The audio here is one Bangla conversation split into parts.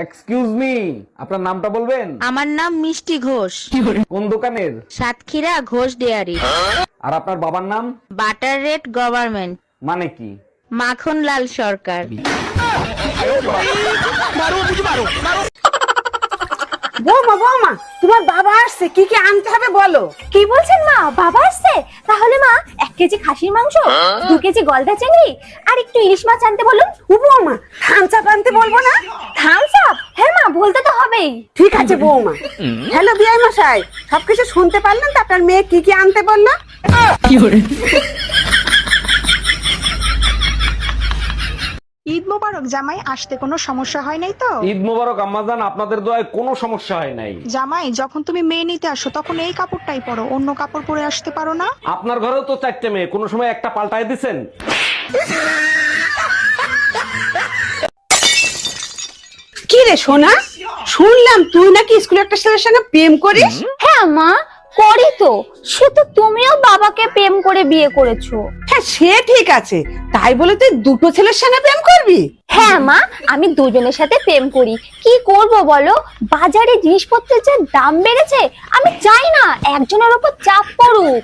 এক্সকিউজ মি, আপনার নামটা বলবেন? আমার নাম মিষ্টি ঘোষ, কোন দোকানের? সাতক্ষীরা ঘোষ ডেয়ারি। আর আপনার বাবার নাম? বাটার রেট গভর্নমেন্ট, মানে কি? মাখন লাল সরকার। বৌমা বৌমা, তোমার বাবা আসছে, কি কি আনতে হবে বলো। কি বলছেন মা? বাবা আসছে? তাহলে মা 1 কেজি খাসির মাংস, 2 কেজি গলদা চিংড়ি আর একটু ইলিশ মাছ আনতে বলুন। ও বৌমা, থামস আপ আনতে বলবো না? Thums Up? হ্যাঁ মা, বলতে তো হবেই। ঠিক আছে বৌমা। হ্যালো বিআই মশাই, সবকিছু শুনতে পারলেন তো? আপনার মেয়ে কি কি আনতে বললো? ঈদ মোবারক জামাই, আসতে কোনো সমস্যা হয় নাই তো? ঈদ মোবারক আম্মাজান, আপনাদের দোয়ায় কোনো সমস্যা হয় নাই। জামাই, যখন তুমি মেয়ে নিতে আসো তখন এই কাপড়টাই পরো, অন্য কাপড় পরে আসতে পারো না? আপনার ঘরেও তো 4টে মেয়ে, কোনো সময় একটা পাল্টায় দিছেন? কি রে সোনা, শুনলাম তুই নাকি স্কুলে একটা ছেলের সঙ্গে প্রেম করিস? হ্যাঁ মা, করি তো। সে তো তুমিও বাবাকে প্রেম করে বিয়ে করেছো। হ্যাঁ সে ঠিক আছে, তাই বলে তুই দুটো ছেলের সঙ্গে প্রেম করবি? হ্যাঁ মা, আমি দুজনের সাথে প্রেম করি। কি করব বলো, বাজারে জিনিসপত্রের যে দাম বেড়েছে, আমি চাই না একজনের উপর চাপ পড়ুক।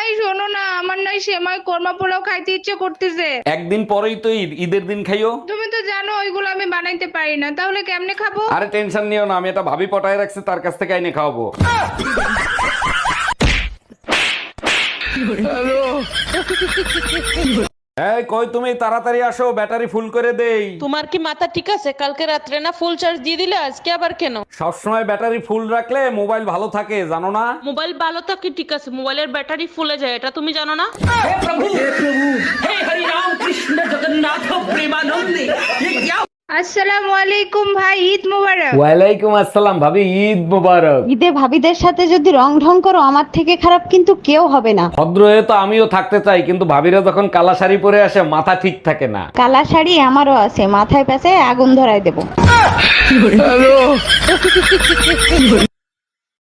এই শোনো না, আমার নাই সেমাই কোরমা পোলাও খাইতে ইচ্ছে করতেছে। একদিন পরেই তো ঈদ, ঈদের দিন খাইও। তুমি তো জানো ওইগুলো আমি বানাইতে পারি না, তাহলে কেমনে খাবো? আরে টেনশন নিও না, আমি এটা ভাবি পটায় রাখছি, তার কাছ থেকে আইনে খাওয়াবো। এই কই তুমি, তাড়াতাড়ি আসো, ব্যাটারি ফুল করে দেই। তোমার কি মাথা ঠিক আছে? কালকে রাত্রে না ফুল চার্জ দিয়ে দিলে, আজকে আবার কেন? সবসময় ব্যাটারি ফুল রাখলে মোবাইল ভালো থাকে, জানো না? মোবাইল ভালো থাকে ঠিক আছে, মোবাইলের ব্যাটারি ফুলে যায়, এটা তুমি জানো না? আসসালামু আলাইকুম ভাই, ঈদ মোবারক। ওয়ালাইকুম আসসালাম ভাবি, ঈদ মোবারক। ঈদে ভাবিদের সাথে যদি রং ঢং করো, আমার থেকে খারাপ কিন্তু কেউ হবে না। ভদ্র হয়ে তো আমিও থাকতে চাই, কিন্তু ভাবিরা যখন কালা শাড়ি পরে আসে মাথা ঠিক থাকে না। কালা শাড়ি আমারও আছে, মাথায় পেঁচে আগুন ধরায় দেবো।